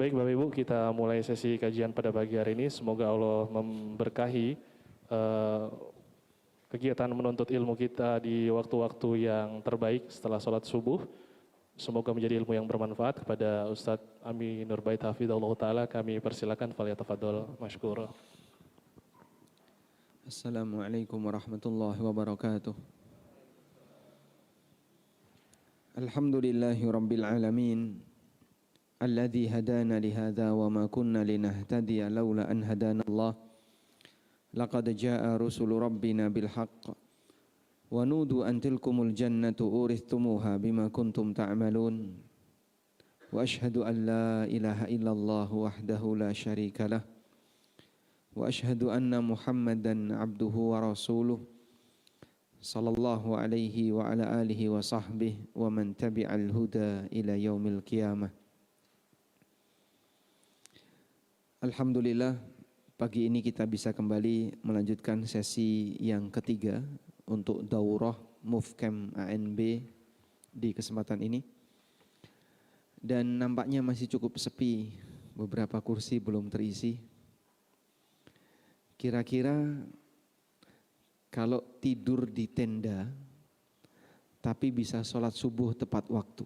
Baik Bapak Ibu, kita mulai sesi kajian pada pagi hari ini. Semoga Allah memberkahi kegiatan menuntut ilmu kita di waktu-waktu yang terbaik setelah sholat subuh. Semoga menjadi ilmu yang bermanfaat. Kepada Ustadz Ami Nurbait Hafidhullah Ta'ala kami persilakan, falyatafadhol mashkur. Assalamualaikum warahmatullahi wabarakatuh. Alhamdulillahi rabbil alamin. Alladhi hadana lihada wa ma kunna linahtadiya lawla an hadana Allah. Laqad jaa rusulu rabbina bil haqq wa nudu an tilkumul jannatu urithumuha bima kuntum ta'malun. Wa ashhadu an la ilaha illallah wahdahu la syarika lah. Wa ashhadu anna Muhammadan abduhu wa rasuluh sallallahu alaihi wa ala alihi wa sahbihi wa man tabi'al huda ila yaumil qiyamah. Alhamdulillah, pagi ini kita bisa kembali melanjutkan sesi yang ketiga untuk daurah Mufcam ANB di kesempatan ini. Dan nampaknya masih cukup sepi, beberapa kursi belum terisi. Kira-kira kalau tidur di tenda tapi bisa sholat subuh tepat waktu,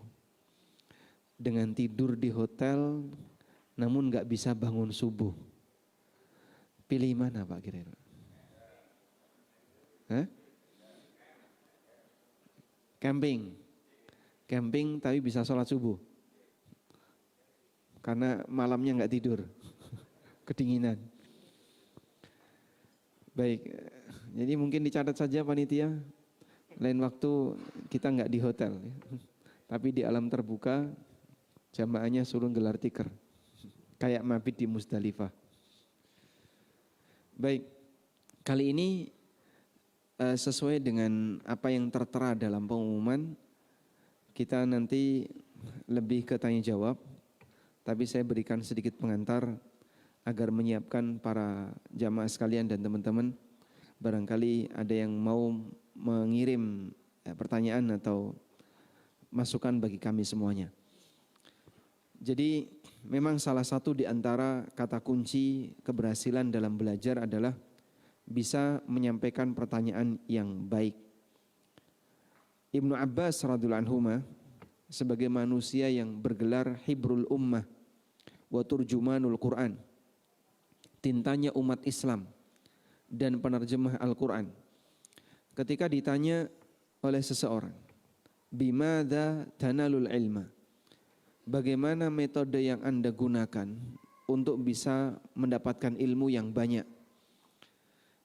dengan tidur di hotel namun gak bisa bangun subuh, pilih mana Pak kira-kira? Camping tapi bisa sholat subuh karena malamnya gak tidur, kedinginan. Baik, jadi mungkin dicatat saja panitia, lain waktu kita nggak di hotel, tapi di alam terbuka, jamaahnya suruh gelar tikar, kayak mabit di Musdalifah. Baik, kali ini sesuai dengan apa yang tertera dalam pengumuman, kita nanti lebih ke tanya jawab, tapi saya berikan sedikit pengantar agar menyiapkan para jamaah sekalian dan teman-teman, barangkali ada yang mau mengirim pertanyaan atau masukan bagi kami semuanya. Jadi memang salah satu di antara kata kunci keberhasilan dalam belajar adalah bisa menyampaikan pertanyaan yang baik. Ibnu Abbas radhiyallahu anhuma sebagai manusia yang bergelar hibrul ummah wa turjumanul Quran, tintanya umat Islam dan penerjemah Al-Quran, ketika ditanya oleh seseorang, bimadza tanalul ilma, bagaimana metode yang Anda gunakan untuk bisa mendapatkan ilmu yang banyak.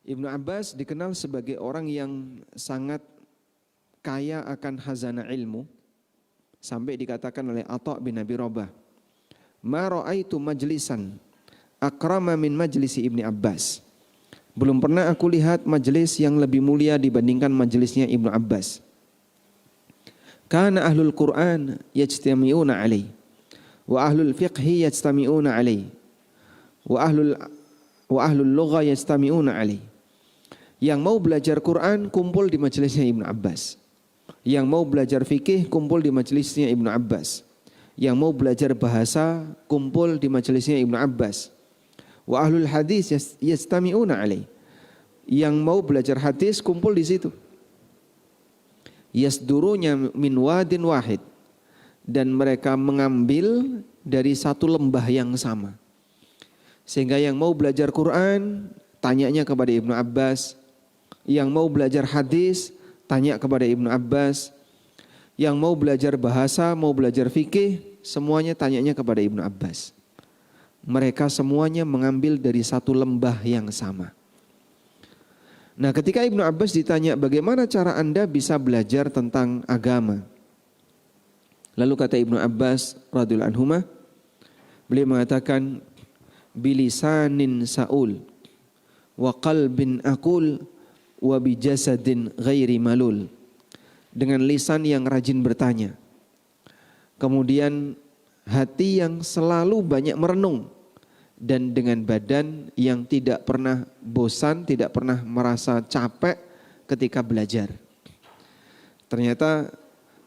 Ibnu Abbas dikenal sebagai orang yang sangat kaya akan khazanah ilmu, sampai dikatakan oleh Atha bin Abi Rabah, ma ra'aitu majlisan akrama min majlisi Ibni Abbas. Belum pernah aku lihat majelis yang lebih mulia dibandingkan majelisnya Ibnu Abbas. Kana ahlul Quran yajtami'una alaih, wa ahlul fiqhi yajtami'una alaih, wa ahlul lugha yajtami'una alaih. Yang mau belajar Quran kumpul di majelisnya Ibnu Abbas. Yang mau belajar fikih kumpul di majelisnya Ibnu Abbas. Yang mau belajar bahasa kumpul di majelisnya Ibnu Abbas. Wa ahlul hadis yastami'una alaih. Yang mau belajar hadis kumpul di situ. Yasdurunya min wadin wahid, dan mereka mengambil dari satu lembah yang sama. Sehingga yang mau belajar Quran tanyanya kepada Ibnu Abbas, yang mau belajar hadis tanya kepada Ibnu Abbas, yang mau belajar bahasa, mau belajar fikih, semuanya tanyanya kepada Ibnu Abbas. Mereka semuanya mengambil dari satu lembah yang sama. Nah, ketika Ibnu Abbas ditanya, bagaimana cara Anda bisa belajar tentang agama? Lalu kata Ibnu Abbas radhiyallahu anhuma, beliau mengatakan, bilisanin saul wa qalbin aqul wa bijasadin ghairi malul. Dengan lisan yang rajin bertanya, kemudian hati yang selalu banyak merenung, dan dengan badan yang tidak pernah bosan, tidak pernah merasa capek ketika belajar. Ternyata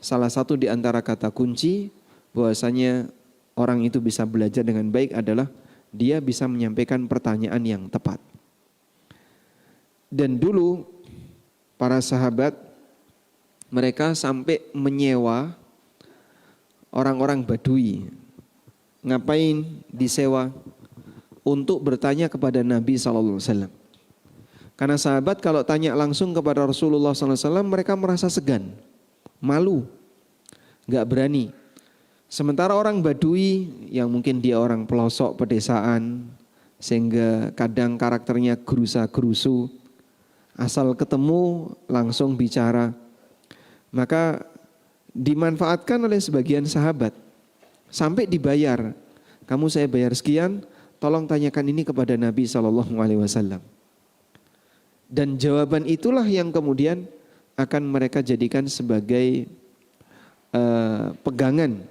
salah satu di antara kata kunci bahwasanya orang itu bisa belajar dengan baik adalah dia bisa menyampaikan pertanyaan yang tepat. Dan dulu para sahabat mereka sampai menyewa orang-orang Badui. Ngapain disewa? Untuk bertanya kepada Nabi SAW. Karena sahabat kalau tanya langsung kepada Rasulullah SAW mereka merasa segan, malu, gak berani. Sementara orang Badui yang mungkin dia orang pelosok pedesaan, sehingga kadang karakternya gerusa-gerusu, asal ketemu langsung bicara, maka dimanfaatkan oleh sebagian sahabat sampai dibayar. Kamu saya bayar sekian, tolong tanyakan ini kepada Nabi SAW. Dan jawaban itulah yang kemudian akan mereka jadikan sebagai pegangan,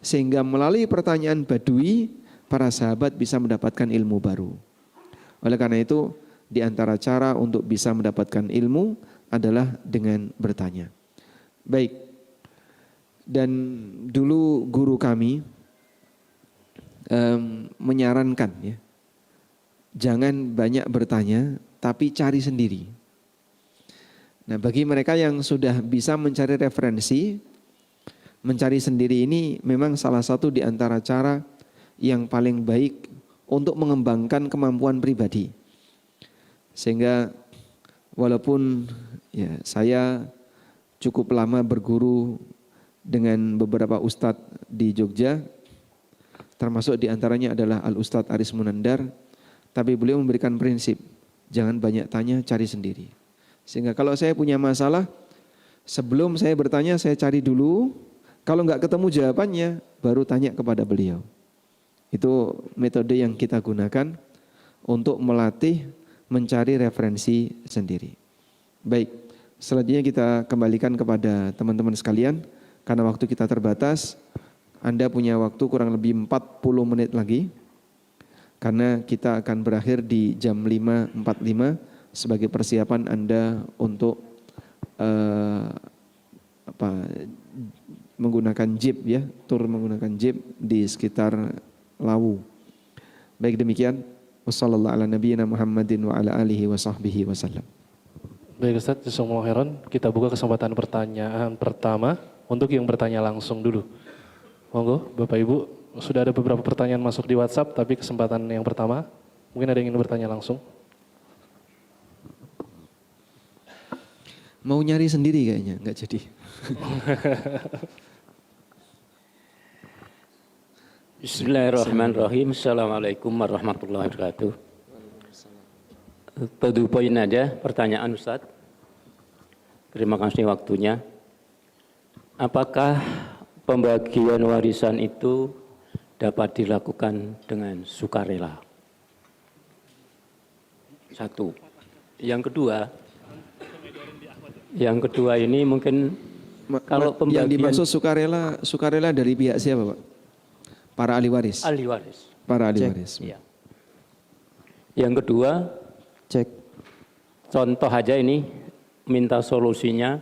sehingga melalui pertanyaan Badui para sahabat bisa mendapatkan ilmu baru. Oleh karena itu, di antara cara untuk bisa mendapatkan ilmu adalah dengan bertanya. Baik. Dan dulu guru kami menyarankan ya, jangan banyak bertanya, tapi cari sendiri. Nah, bagi mereka yang sudah bisa mencari referensi, mencari sendiri ini memang salah satu di antara cara yang paling baik untuk mengembangkan kemampuan pribadi. Sehingga walaupun ya saya cukup lama berguru dengan beberapa ustadz di Jogja, termasuk di antaranya adalah Al-Ustadz Aris Munandar, tapi beliau memberikan prinsip, jangan banyak tanya, cari sendiri. Sehingga kalau saya punya masalah, sebelum saya bertanya saya cari dulu, kalau enggak ketemu jawabannya, baru tanya kepada beliau. Itu metode yang kita gunakan untuk melatih mencari referensi sendiri. Baik, selanjutnya kita kembalikan kepada teman-teman sekalian, karena waktu kita terbatas. Anda punya waktu kurang lebih 40 menit lagi, karena kita akan berakhir di jam 5.45 sebagai persiapan Anda untuk menggunakan jeep ya, tur menggunakan jeep di sekitar Lawu. Baik demikian. Wassallallahu ala nabiyyina Muhammadin wa ala alihi wa sahbihi wasallam. Baik Ustaz, jazakumullah khairan. Kita buka kesempatan pertanyaan pertama untuk yang bertanya langsung dulu. Monggo Bapak Ibu, sudah ada beberapa pertanyaan masuk di WhatsApp, tapi kesempatan yang pertama, mungkin ada yang ingin bertanya langsung. Mau nyari sendiri kayaknya, enggak jadi. Bismillahirrahmanirrahim. Assalamualaikum warahmatullahi wabarakatuh. 7 poin aja pertanyaan Ustaz. Terima kasih waktunya. Apakah pembagian warisan itu dapat dilakukan dengan sukarela? Satu. Yang kedua ini mungkin kalau pembagian yang dimaksud sukarela dari pihak siapa, Pak? Para ahli waris. Ahli waris. Para ahli waris. Ya. Yang kedua, cek. Contoh aja ini, minta solusinya.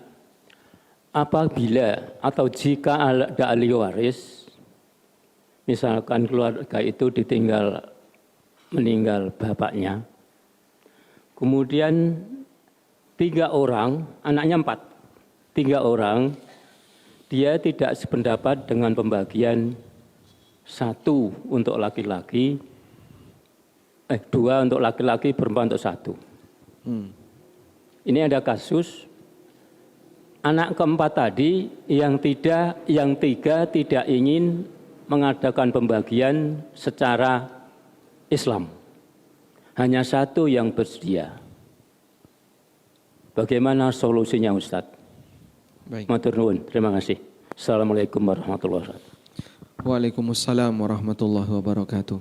Apabila atau jika ada ahli waris, misalkan keluarga itu meninggal bapaknya, kemudian 3 orang, anaknya 4, 3 orang, dia tidak sependapat dengan pembagian 1 untuk laki-laki, 2 untuk laki-laki, perempuan untuk 1. Ini ada kasus anak keempat tadi yang 3 tidak ingin mengadakan pembagian secara Islam. Hanya 1 yang bersedia. Bagaimana solusinya Ustadz? Baik. Matur nuwun. Terima kasih. Assalamualaikum warahmatullahi wabarakatuh. Waalaikumsalam warahmatullahi wabarakatuh.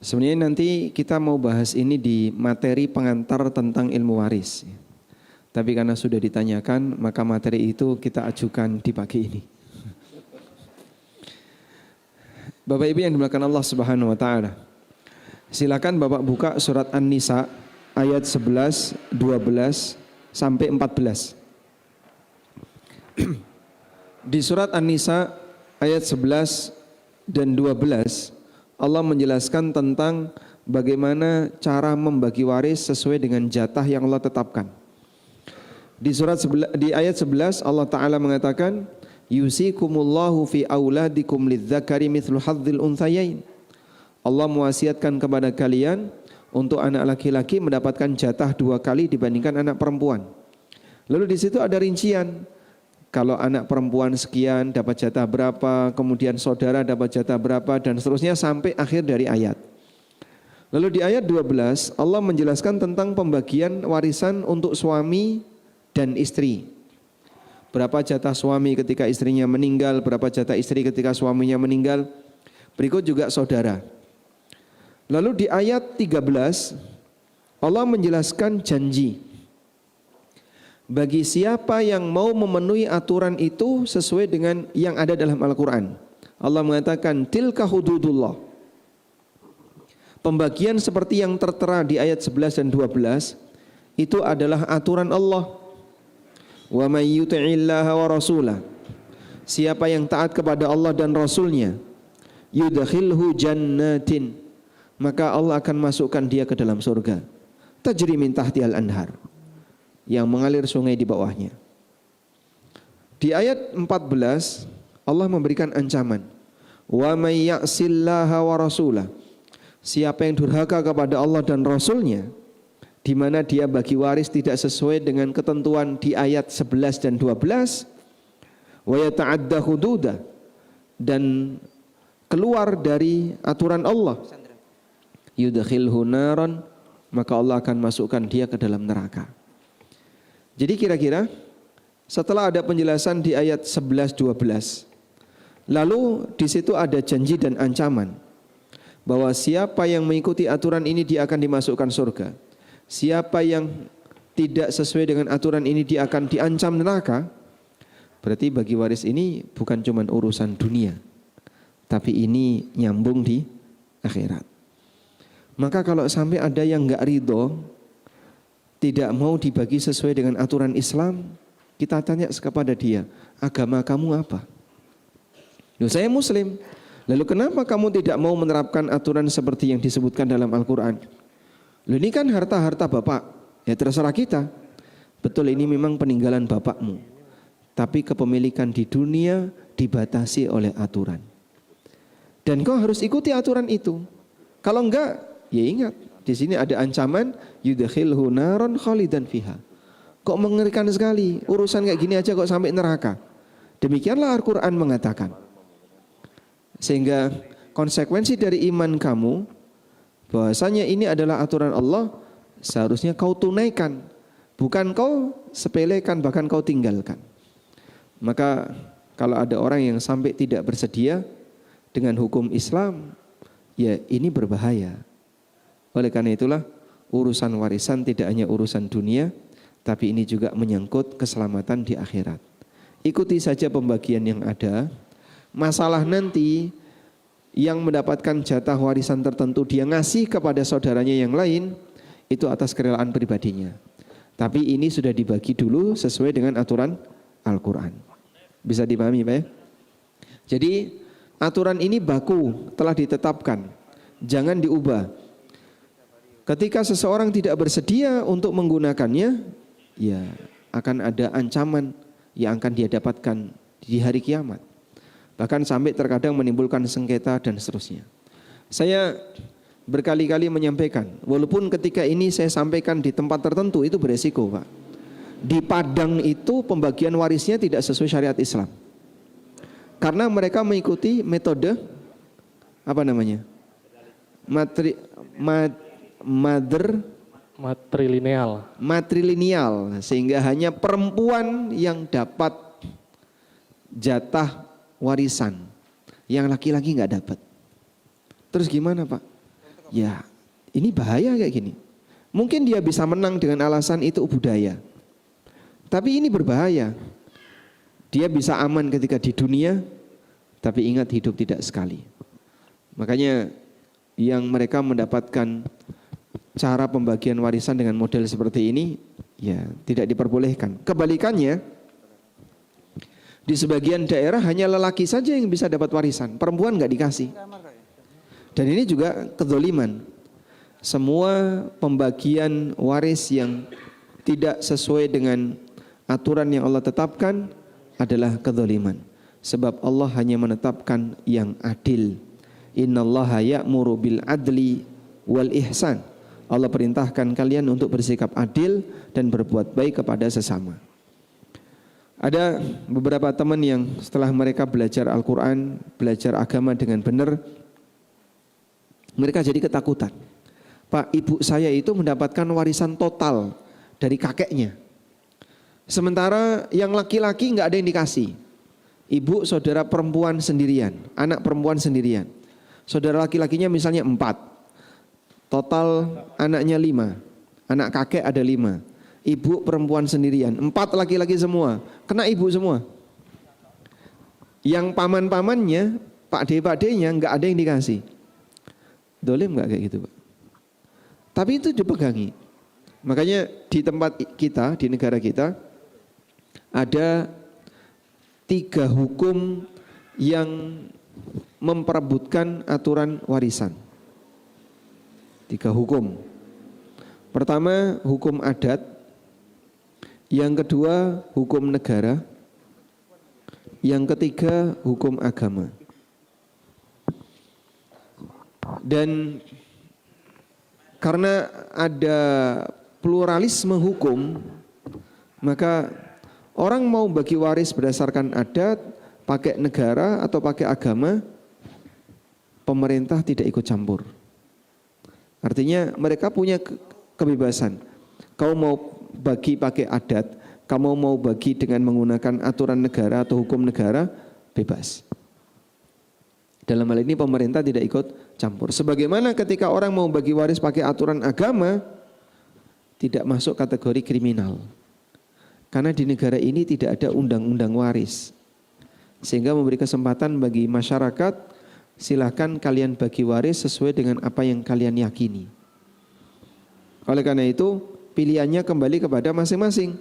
Sebenarnya nanti kita mau bahas ini di materi pengantar tentang ilmu waris. Tapi karena sudah ditanyakan, maka materi itu kita ajukan di pagi ini. Bapak Ibu yang dimuliakan Allah Subhanahu wa taala. Silakan Bapak buka surat An-Nisa ayat 11, 12 sampai 14. Di surat An-Nisa ayat 11 dan 12 Allah menjelaskan tentang bagaimana cara membagi waris sesuai dengan jatah yang Allah tetapkan. Di ayat 11 Allah Ta'ala mengatakan, yusikumullahu fi auladikum lidzakari mithlu hadzil unthayain. Allah mewasiatkan kepada kalian untuk anak laki-laki mendapatkan jatah 2 kali dibandingkan anak perempuan. Lalu di situ ada rincian. Kalau anak perempuan sekian dapat jatah berapa, kemudian saudara dapat jatah berapa, dan seterusnya sampai akhir dari ayat. Lalu di ayat 12 Allah menjelaskan tentang pembagian warisan untuk suami dan istri. Berapa jatah suami ketika istrinya meninggal, berapa jatah istri ketika suaminya meninggal. Berikut juga saudara. Lalu di ayat 13 Allah menjelaskan janji. Bagi siapa yang mau memenuhi aturan itu sesuai dengan yang ada dalam Al-Quran. Allah mengatakan tilka hududullah. Pembagian seperti yang tertera di ayat 11 dan 12 itu adalah aturan Allah. Wa may yuti'illaha wa rasulah. Siapa yang taat kepada Allah dan Rasulnya, yudkhilhu jannatin, maka Allah akan masukkan dia ke dalam surga. Tajri min tahtihal anhar, yang mengalir sungai di bawahnya. Di ayat 14 Allah memberikan ancaman. Wa may ya'sillaha wa rasulah. Siapa yang durhaka kepada Allah dan Rasulnya, di mana dia bagi waris tidak sesuai dengan ketentuan di ayat 11 dan 12, wa yata'adda hududah, dan keluar dari aturan Allah, yudkhilhu naran, maka Allah akan masukkan dia ke dalam neraka. Jadi kira-kira setelah ada penjelasan di ayat 11 12, lalu di situ ada janji dan ancaman bahwa siapa yang mengikuti aturan ini dia akan dimasukkan surga. Siapa yang tidak sesuai dengan aturan ini dia akan diancam neraka. Berarti bagi waris ini bukan cuma urusan dunia, tapi ini nyambung di akhirat. Maka kalau sampai ada yang enggak ridho, tidak mau dibagi sesuai dengan aturan Islam, kita tanya kepada dia, agama kamu apa? Loh, saya Muslim. Lalu kenapa kamu tidak mau menerapkan aturan seperti yang disebutkan dalam Al-Quran? Loh, ini kan harta-harta bapak. Ya terserah kita. Betul, ini memang peninggalan bapakmu, tapi kepemilikan di dunia dibatasi oleh aturan. Dan kau harus ikuti aturan itu. Kalau enggak, ya ingat, di sini ada ancaman, yudkhilhu naron khalidan fiha. Kok mengerikan sekali, urusan kayak gini aja kok sampai neraka. Demikianlah Al-Quran mengatakan. Sehingga konsekuensi dari iman kamu, bahwasanya ini adalah aturan Allah, seharusnya kau tunaikan, bukan kau sepelekan, bahkan kau tinggalkan. Maka kalau ada orang yang sampai tidak bersedia dengan hukum Islam, ya ini berbahaya. Oleh karena itulah urusan warisan tidak hanya urusan dunia, tapi ini juga menyangkut keselamatan di akhirat. Ikuti saja pembagian yang ada. Masalah nanti yang mendapatkan jatah warisan tertentu dia ngasih kepada saudaranya yang lain, itu atas kerelaan pribadinya. Tapi ini sudah dibagi dulu sesuai dengan aturan Al-Quran. Bisa dipahami Pak ya? Jadi aturan ini baku, telah ditetapkan, jangan diubah. Ketika seseorang tidak bersedia untuk menggunakannya, ya akan ada ancaman yang akan dia dapatkan di hari kiamat. Bahkan sampai terkadang menimbulkan sengketa dan seterusnya. Saya berkali-kali menyampaikan, walaupun ketika ini saya sampaikan di tempat tertentu itu beresiko Pak. Di Padang itu pembagian warisnya tidak sesuai syariat Islam. Karena mereka mengikuti metode apa namanya? Matrilineal, sehingga hanya perempuan yang dapat jatah warisan, yang laki-laki nggak dapat. Terus gimana Pak? Ya ini bahaya kayak gini. Mungkin dia bisa menang dengan alasan itu budaya, tapi ini berbahaya. Dia bisa aman ketika di dunia, tapi ingat hidup tidak sekali. Makanya yang mereka mendapatkan cara pembagian warisan dengan model seperti ini, ya tidak diperbolehkan. Kebalikannya, Di sebagian daerah hanya lelaki saja yang bisa dapat warisan, perempuan nggak dikasih. Dan ini juga kezaliman. Semua pembagian waris yang tidak sesuai dengan aturan yang Allah tetapkan adalah kezaliman. Sebab Allah hanya menetapkan yang adil. Innallaha ya'muru bil adli wal ihsan. Allah perintahkan kalian untuk bersikap adil dan berbuat baik kepada sesama. Ada beberapa teman yang setelah mereka belajar Al-Quran, belajar agama dengan benar, mereka jadi ketakutan. Pak, ibu saya itu mendapatkan warisan total dari kakeknya. Sementara yang laki-laki nggak ada yang dikasih. Ibu saudara perempuan sendirian, anak perempuan sendirian. Saudara laki-lakinya misalnya 4. Total anaknya 5. Anak kakek ada 5. Ibu perempuan sendirian, 4 laki-laki semua, kena ibu semua. Yang paman-pamannya, Pak D-nya nggak ada yang dikasih. Dolim nggak kayak gitu, Pak? Tapi itu dipegangi. Makanya di tempat kita, di negara kita, ada 3 hukum yang memperebutkan aturan warisan. 3 hukum. Pertama, hukum adat. Yang kedua, hukum negara. Yang ketiga, hukum agama. Dan karena ada pluralisme hukum, maka orang mau bagi waris berdasarkan adat, pakai negara atau pakai agama, pemerintah tidak ikut campur. Artinya mereka punya kebebasan. Kau mau bagi pakai adat, kamu mau bagi dengan menggunakan aturan negara atau hukum negara, bebas. Dalam hal ini pemerintah tidak ikut campur. Sebagaimana ketika orang mau bagi waris pakai aturan agama, tidak masuk kategori kriminal. Karena di negara ini tidak ada undang-undang waris. Sehingga memberi kesempatan bagi masyarakat, silakan kalian bagi waris sesuai dengan apa yang kalian yakini. Oleh karena itu, pilihannya kembali kepada masing-masing.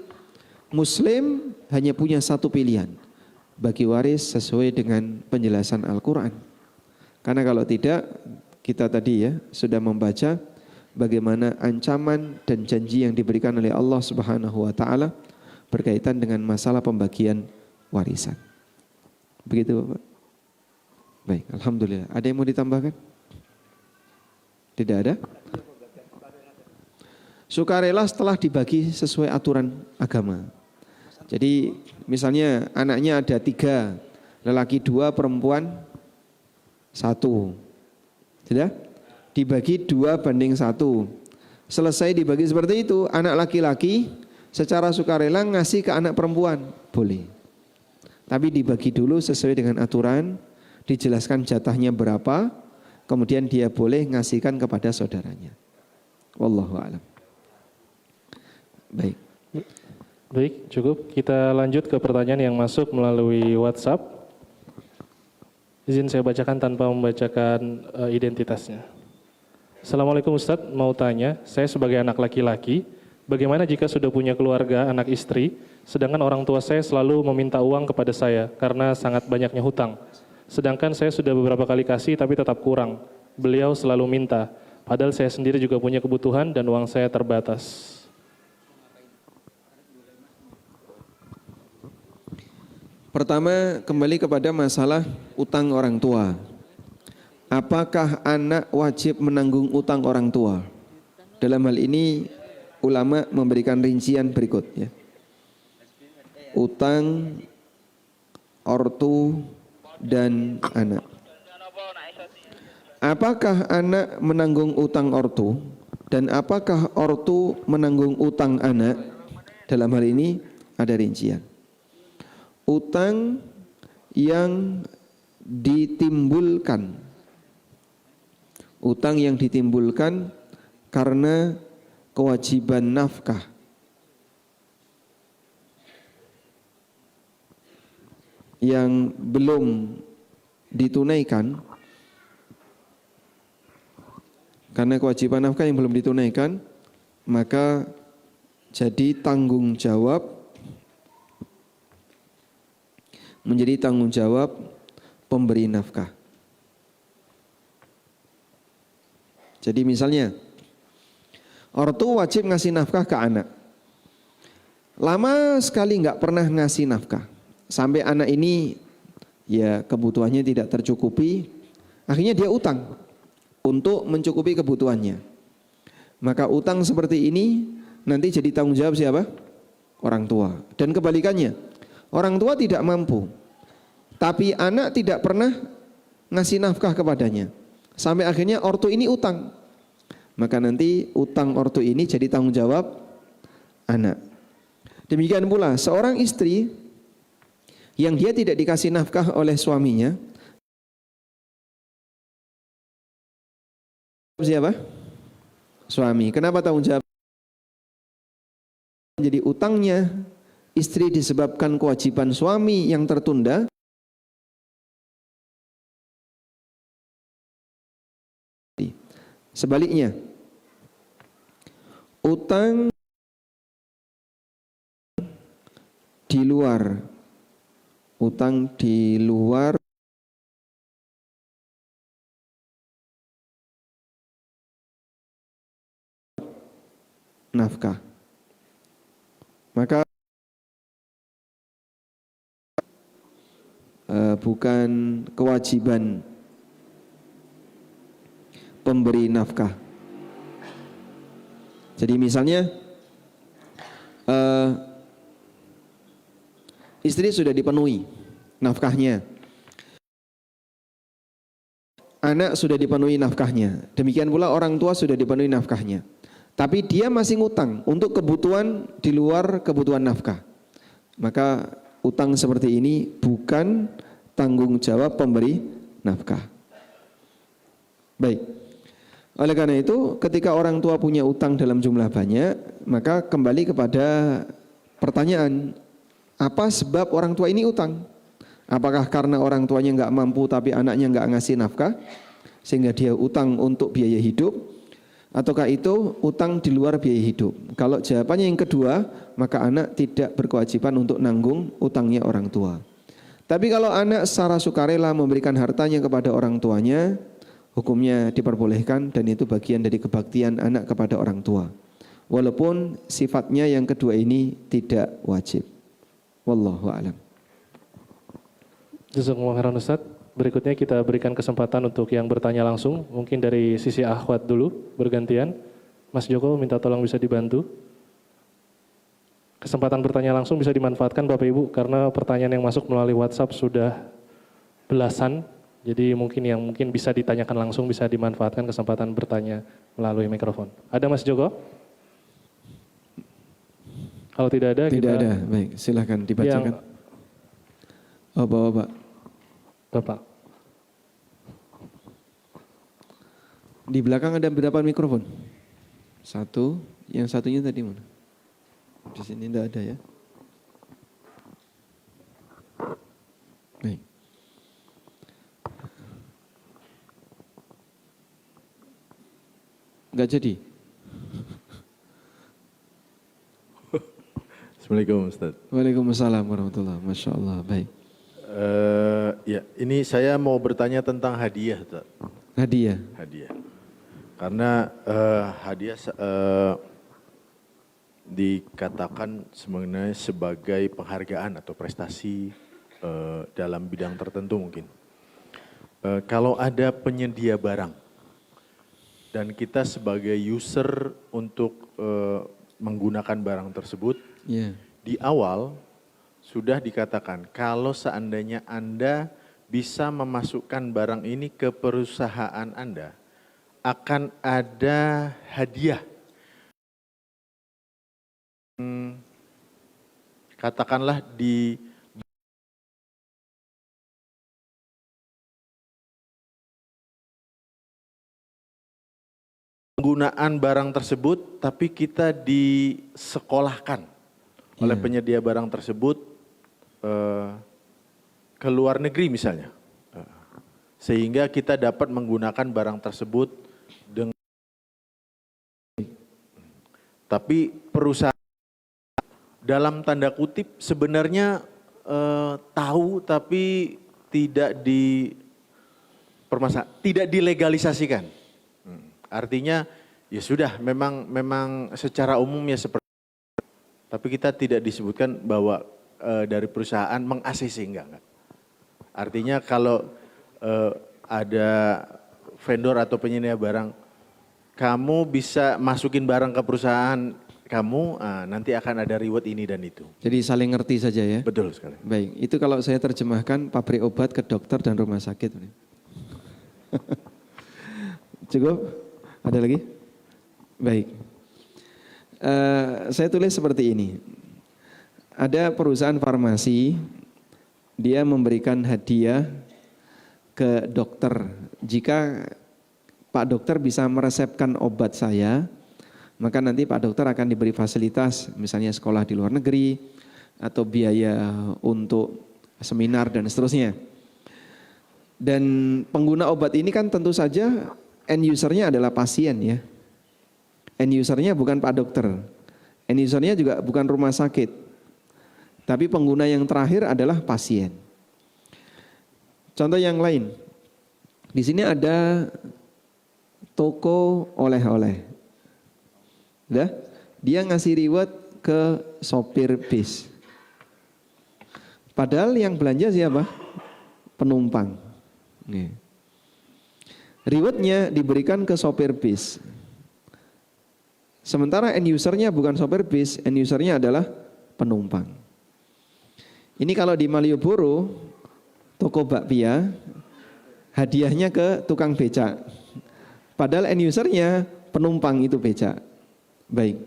Muslim hanya punya satu pilihan, bagi waris sesuai dengan penjelasan Al-Quran. Karena kalau tidak, kita tadi ya sudah membaca bagaimana ancaman dan janji yang diberikan oleh Allah Subhanahu wa taala berkaitan dengan masalah pembagian warisan. Begitu Bapak. Baik, alhamdulillah. Ada yang mau ditambahkan? Tidak ada? Sukarela setelah dibagi sesuai aturan agama. Jadi misalnya anaknya ada 3, lelaki 2, perempuan 1. Sudah? Dibagi 2:1. Selesai dibagi seperti itu, anak laki-laki secara sukarela ngasih ke anak perempuan, boleh. Tapi dibagi dulu sesuai dengan aturan, dijelaskan jatahnya berapa, kemudian dia boleh ngasihkan kepada saudaranya. Wallahu a'lam. Baik. Baik, cukup. Kita lanjut ke pertanyaan yang masuk melalui WhatsApp. Izin saya bacakan tanpa membacakan identitasnya. Assalamualaikum Ustadz, mau tanya, saya sebagai anak laki-laki, bagaimana jika sudah punya keluarga, anak istri, sedangkan orang tua saya selalu meminta uang kepada saya karena sangat banyaknya hutang. Sedangkan saya sudah beberapa kali kasih tapi tetap kurang. Beliau selalu minta, padahal saya sendiri juga punya kebutuhan dan uang saya terbatas. Pertama, kembali kepada masalah utang orang tua. Apakah anak wajib menanggung utang orang tua? Dalam hal ini ulama memberikan rincian berikut ya. Utang ortu dan anak. Apakah anak menanggung utang ortu dan apakah ortu menanggung utang anak? Dalam hal ini ada rincian. Utang yang ditimbulkan, utang yang ditimbulkan karena kewajiban nafkah, yang belum ditunaikan, karena kewajiban nafkah yang belum ditunaikan, maka jadi tanggung jawab menjadi tanggung jawab pemberi nafkah. Jadi misalnya, ortu wajib ngasih nafkah ke anak. Lama sekali nggak pernah ngasih nafkah. Sampai anak ini ya kebutuhannya tidak tercukupi, akhirnya dia utang untuk mencukupi kebutuhannya. Maka utang seperti ini nanti jadi tanggung jawab siapa? Orang tua. Dan kebalikannya, orang tua tidak mampu, tapi anak tidak pernah ngasih nafkah kepadanya. Sampai akhirnya ortu ini utang. Maka nanti utang ortu ini jadi tanggung jawab anak. Demikian pula seorang istri yang dia tidak dikasih nafkah oleh suaminya. Siapa? Suami. Kenapa tanggung jawab? Jadi utangnya istri disebabkan kewajiban suami yang tertunda. Sebaliknya, utang di luar nafkah, maka bukan kewajiban pemberi nafkah. Jadi misalnya istri sudah dipenuhi nafkahnya, anak sudah dipenuhi nafkahnya, demikian pula orang tua sudah dipenuhi nafkahnya, tapi dia masih ngutang untuk kebutuhan di luar kebutuhan nafkah. Maka utang seperti ini bukan tanggung jawab pemberi nafkah. Baik. Oleh karena itu, ketika orang tua punya utang dalam jumlah banyak, maka kembali kepada pertanyaan, apa sebab orang tua ini utang? Apakah karena orang tuanya nggak mampu tapi anaknya nggak ngasih nafkah, sehingga dia utang untuk biaya hidup? Ataukah itu utang di luar biaya hidup? Kalau jawabannya yang kedua, maka anak tidak berkewajiban untuk nanggung utangnya orang tua. Tapi kalau anak secara sukarela memberikan hartanya kepada orang tuanya, hukumnya diperbolehkan dan itu bagian dari kebaktian anak kepada orang tua. Walaupun sifatnya yang kedua ini tidak wajib. Wallahu a'lam. Jazakumullah khairan Ustaz. Berikutnya kita berikan kesempatan untuk yang bertanya langsung. Mungkin dari sisi akhwat dulu bergantian. Mas Joko minta tolong bisa dibantu. Kesempatan bertanya langsung bisa dimanfaatkan Bapak Ibu karena pertanyaan yang masuk melalui WhatsApp sudah belasan. Jadi mungkin bisa ditanyakan langsung, bisa dimanfaatkan kesempatan bertanya melalui mikrofon. Ada Mas Joko? Kalau tidak ada, tidak ada. Baik, silakan dibacakan. Oh, Bapak. Di belakang ada berapa mikrofon? Satu, yang satunya tadi mana? Di sini tidak ada ya. Baik. Enggak jadi. Assalamualaikum Ustaz. Waalaikumsalam warahmatullahi wabarakatuh. Masya Allah. Baik. Ya, ini saya mau bertanya tentang hadiah, Ustaz. Hadiah. Karena hadiah dikatakan sebenarnya sebagai penghargaan atau prestasi dalam bidang tertentu mungkin. Kalau ada penyedia barang dan kita sebagai user untuk menggunakan barang tersebut, di awal sudah dikatakan kalau seandainya Anda bisa memasukkan barang ini ke perusahaan Anda, akan ada hadiah. Katakanlah di penggunaan barang tersebut, tapi kita disekolahkan oleh penyedia barang tersebut ke luar negeri misalnya. Sehingga kita dapat menggunakan barang tersebut dengan tapi perusahaan dalam tanda kutip sebenarnya tahu tapi tidak dilegalisasikan. Artinya ya sudah, memang secara umum ya seperti, tapi kita tidak disebutkan bahwa dari perusahaan meng-ACC, enggak. Artinya kalau ada vendor atau penyedia barang, kamu bisa masukin barang ke perusahaan kamu, nanti akan ada reward ini dan itu. Jadi saling ngerti saja ya. Betul sekali. Baik, itu kalau saya terjemahkan pabrik obat ke dokter dan rumah sakit. Cukup? Ada lagi? Baik. Saya tulis seperti ini. Ada perusahaan farmasi, dia memberikan hadiah ke dokter. Jika Pak dokter bisa meresepkan obat saya, maka nanti Pak dokter akan diberi fasilitas, misalnya sekolah di luar negeri, atau biaya untuk seminar dan seterusnya. Dan pengguna obat ini kan tentu saja end usernya adalah pasien ya. End usernya bukan Pak dokter. End usernya juga bukan rumah sakit. Tapi pengguna yang terakhir adalah pasien. Contoh yang lain. Di sini ada toko oleh-oleh. Dia ngasih reward ke sopir bis. Padahal yang belanja siapa? Penumpang. Rewardnya diberikan ke sopir bis. Sementara end usernya bukan sopir bis, end usernya adalah penumpang. Ini kalau di Malioboro, toko bakpia, hadiahnya ke tukang becak. Padahal end usernya penumpang itu becak. Baik.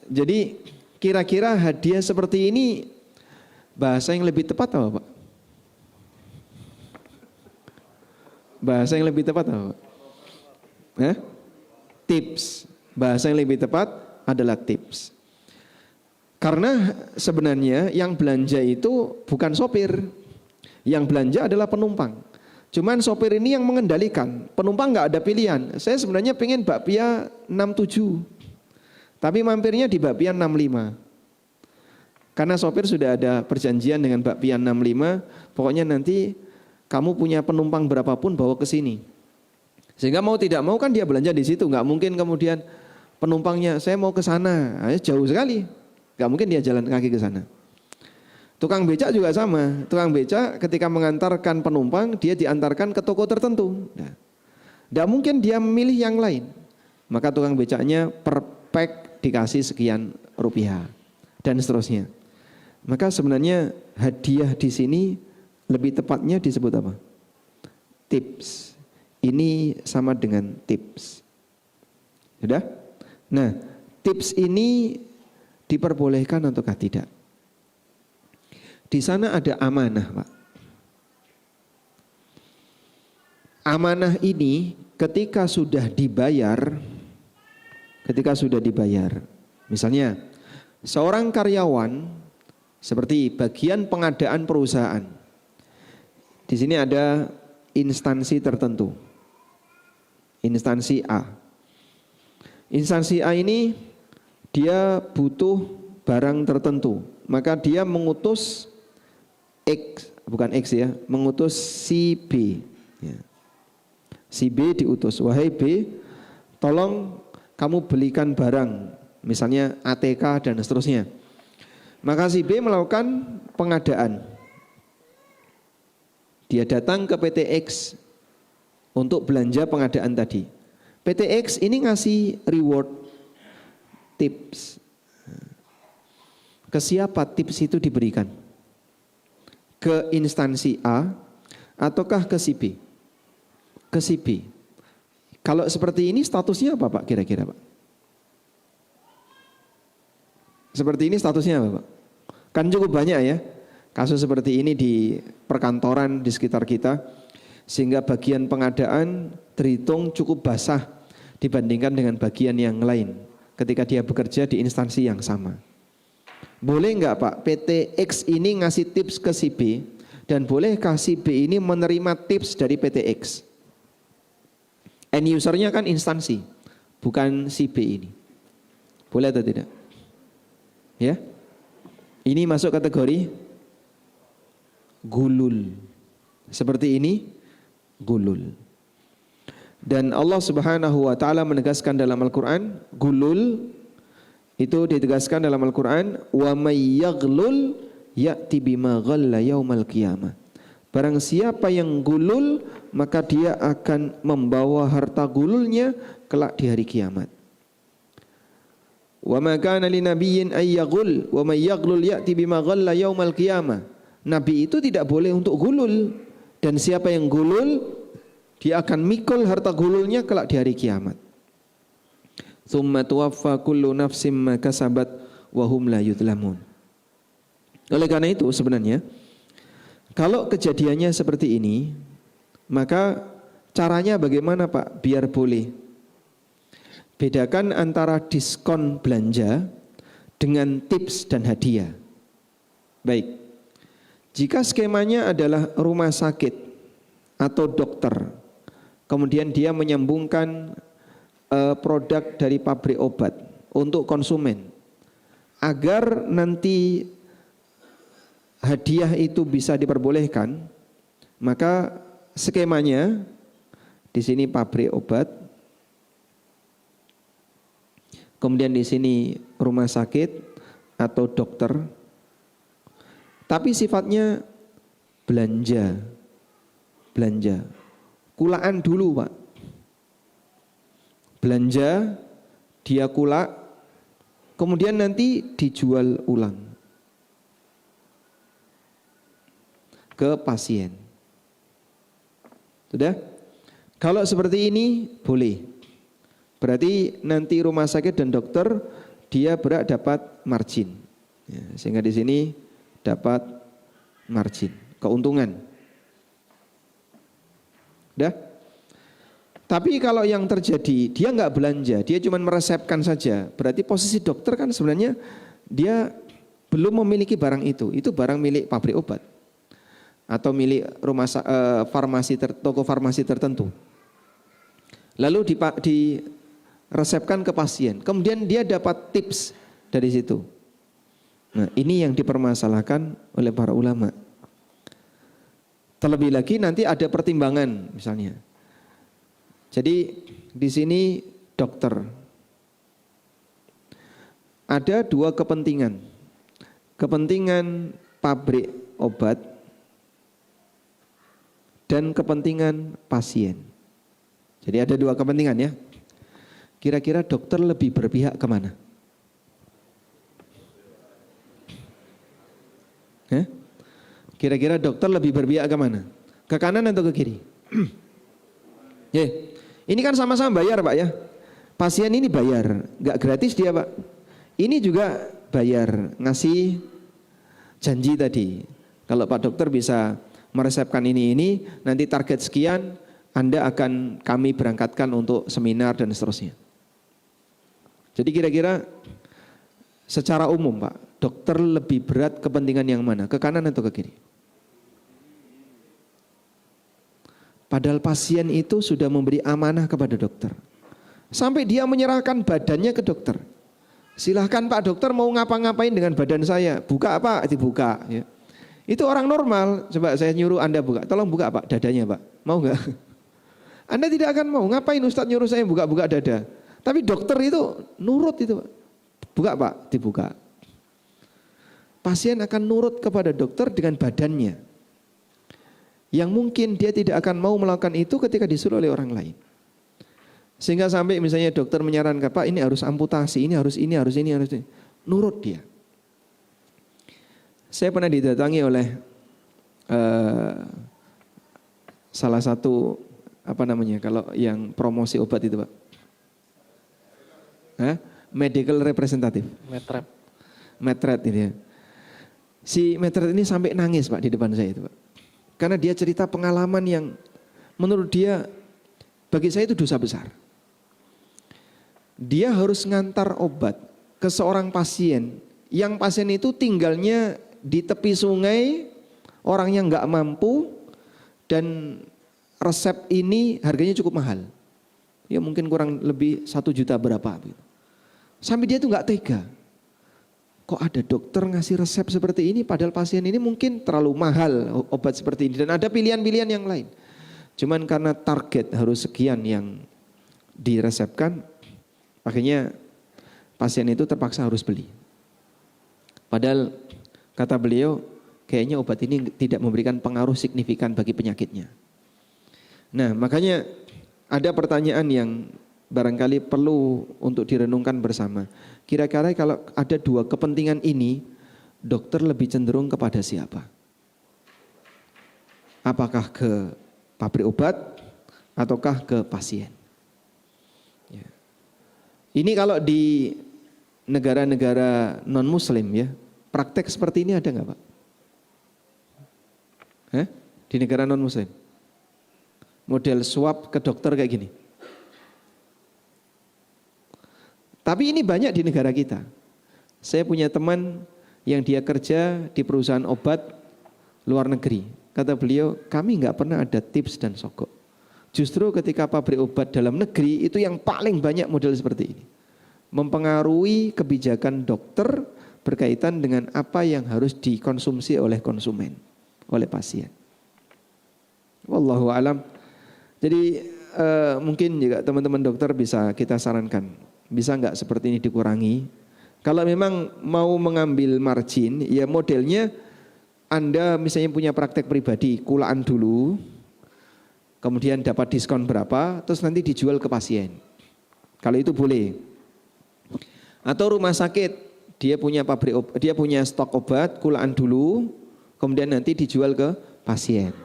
Jadi kira-kira hadiah seperti ini bahasa yang lebih tepat apa Pak? Bahasa yang lebih tepat apa Pak? Tips. Bahasa yang lebih tepat adalah tips. Karena sebenarnya yang belanja itu bukan sopir. Yang belanja adalah penumpang. Cuman sopir ini yang mengendalikan. Penumpang nggak ada pilihan. Saya sebenarnya pengen bakpia 67. Tapi mampirnya di bakpia 65. Karena sopir sudah ada perjanjian dengan bakpia 65. Pokoknya nanti kamu punya penumpang berapapun bawa ke sini. Sehingga mau tidak mau kan dia belanja di situ. Nggak mungkin kemudian penumpangnya saya mau ke sana. Jauh sekali. Nggak mungkin dia jalan kaki ke sana. Tukang becak juga sama. Tukang becak ketika mengantarkan penumpang, dia diantarkan ke toko tertentu. Nggak mungkin dia memilih yang lain. Maka tukang becaknya per pack dikasih sekian rupiah dan seterusnya. Maka sebenarnya hadiah di sini lebih tepatnya disebut apa? Tips. Ini sama dengan tips. Sudah? Nah, tips ini diperbolehkan ataukah tidak? Di sana ada amanah, Pak. Amanah ini ketika sudah dibayar, misalnya seorang karyawan seperti bagian pengadaan perusahaan. Di sini ada instansi tertentu. Instansi A. Instansi A ini dia butuh barang tertentu, maka dia mengutus mengutus si B. Ya. Si B diutus, wahai B, tolong kamu belikan barang, misalnya ATK dan seterusnya. Maka si B melakukan pengadaan. Dia datang ke PT X untuk belanja pengadaan tadi. PT X ini ngasih reward tips. Ke siapa tips itu diberikan? Ke instansi A ataukah ke si B? Ke si B. Kalau seperti ini statusnya apa Pak kira-kira Pak? Seperti ini statusnya apa Pak? Kan cukup banyak ya kasus seperti ini di perkantoran di sekitar kita. Sehingga bagian pengadaan terhitung cukup basah dibandingkan dengan bagian yang lain ketika dia bekerja di instansi yang sama. Boleh enggak Pak PT X ini ngasih tips ke si B, dan bolehkah si B ini menerima tips dari PT X? End usernya kan instansi, bukan si B ini. Boleh atau tidak? Ya? Ini masuk kategori gulul. Seperti ini gulul. Dan Allah Subhanahu wa taala menegaskan dalam Al-Qur'an, gulul itu ditegaskan dalam Al-Qur'an, wa may yaghlul ya'ti bima ghalla yaumal qiyamah. Barang siapa yang gulul, maka dia akan membawa harta gululnya kelak di hari kiamat. Wa ma kana linabiyyin ay yaghul wa may yaghlul ya'ti bima ghalla yaumal qiyamah. Nabi itu tidak boleh untuk gulul, dan siapa yang gulul dia akan mikul harta gululnya kelak di hari kiamat. Tsumma tuwaffa kullu nafsin ma kasabat wa hum la yudlamun. Oleh karena itu sebenarnya kalau kejadiannya seperti ini, maka caranya bagaimana Pak biar boleh? Bedakan antara diskon belanja dengan tips dan hadiah. Baik. Jika skemanya adalah rumah sakit atau dokter, kemudian dia menyambungkan produk dari pabrik obat untuk konsumen, agar nanti hadiah itu bisa diperbolehkan, maka skemanya di sini pabrik obat, kemudian di sini rumah sakit atau dokter, tapi sifatnya belanja, kulaan dulu Pak. Belanja, dia kulak, kemudian nanti dijual ulang ke pasien. Sudah? Kalau seperti ini boleh. Berarti nanti rumah sakit dan dokter dia berhak dapat margin. Ya, sehingga di sini dapat margin, keuntungan. Sudah? Tapi kalau yang terjadi dia nggak belanja, dia cuma meresepkan saja. Berarti posisi dokter kan sebenarnya dia belum memiliki barang itu. Itu barang milik pabrik obat atau milik rumah farmasi toko farmasi tertentu. Lalu diresepkan ke pasien. Kemudian dia dapat tips dari situ. Nah, ini yang dipermasalahkan oleh para ulama. Terlebih lagi nanti ada pertimbangan misalnya. Jadi di sini dokter. Ada dua kepentingan. Kepentingan pabrik obat dan kepentingan pasien. Jadi ada dua kepentingan ya. Kira-kira dokter lebih berpihak kemana? Kira-kira dokter lebih berpihak kemana? Ke kanan atau ke kiri? Ini kan sama-sama bayar Pak ya. Pasien ini bayar, nggak gratis dia Pak. Ini juga bayar, ngasih janji tadi. Kalau Pak dokter bisa meresepkan ini, nanti target sekian, Anda akan kami berangkatkan untuk seminar dan seterusnya. Jadi kira-kira secara umum Pak, dokter lebih berat kepentingan yang mana? Ke kanan atau ke kiri? Padahal pasien itu sudah memberi amanah kepada dokter. Sampai dia menyerahkan badannya ke dokter. Silahkan Pak dokter mau ngapa-ngapain dengan badan saya. Buka Pak, dibuka. Ya. Itu orang normal. Coba saya nyuruh Anda buka. Tolong buka Pak dadanya Pak. Mau gak? Anda tidak akan mau. Ngapain Ustadz nyuruh saya buka-buka dada? Tapi dokter itu nurut itu Pak. Buka Pak, dibuka. Pasien akan nurut kepada dokter dengan badannya. Yang mungkin dia tidak akan mau melakukan itu ketika disuruh oleh orang lain. Sehingga sampai misalnya dokter menyarankan, Pak ini harus amputasi, ini harus ini. Nurut dia. Saya pernah didatangi oleh salah satu kalau yang promosi obat itu Pak. Medical representative. Medrep ini ya. Si Medrep ini sampai nangis Pak di depan saya itu Pak. Karena dia cerita pengalaman yang menurut dia, bagi saya itu dosa besar. Dia harus ngantar obat ke seorang pasien, yang pasien itu tinggalnya di tepi sungai, orangnya nggak mampu, dan resep ini harganya cukup mahal. Ya mungkin kurang lebih 1 juta berapa. Sampai dia itu nggak tega. kok ada dokter ngasih resep seperti ini padahal pasien ini mungkin terlalu mahal obat seperti ini dan ada pilihan-pilihan yang lain. Cuman karena target harus sekian yang diresepkan, akhirnya pasien itu terpaksa harus beli. Padahal kata beliau, kayaknya obat ini tidak memberikan pengaruh signifikan bagi penyakitnya. Nah, makanya ada pertanyaan yang barangkali perlu untuk direnungkan bersama. Kira-kira kalau ada dua kepentingan ini, dokter lebih cenderung kepada siapa? Apakah ke pabrik obat ataukah ke pasien? Ya. Ini kalau di negara-negara non-muslim ya, praktek seperti ini ada nggak Pak? Di negara non-muslim? Model swab ke dokter kayak gini. Tapi ini banyak di negara kita. Saya punya teman yang dia kerja di perusahaan obat luar negeri. Kata beliau, kami nggak pernah ada tips dan sogok. Justru ketika pabrik obat dalam negeri itu yang paling banyak model seperti ini. Mempengaruhi kebijakan dokter berkaitan dengan apa yang harus dikonsumsi oleh konsumen, oleh pasien. Wallahu alam. Jadi mungkin juga teman-teman dokter bisa kita sarankan. Bisa nggak seperti ini dikurangi? Kalau memang mau mengambil margin, ya modelnya Anda misalnya punya praktek pribadi, kulaan dulu, kemudian dapat diskon berapa, terus nanti dijual ke pasien. Kalau itu boleh. Atau rumah sakit, dia punya stok obat, kulaan dulu, kemudian nanti dijual ke pasien.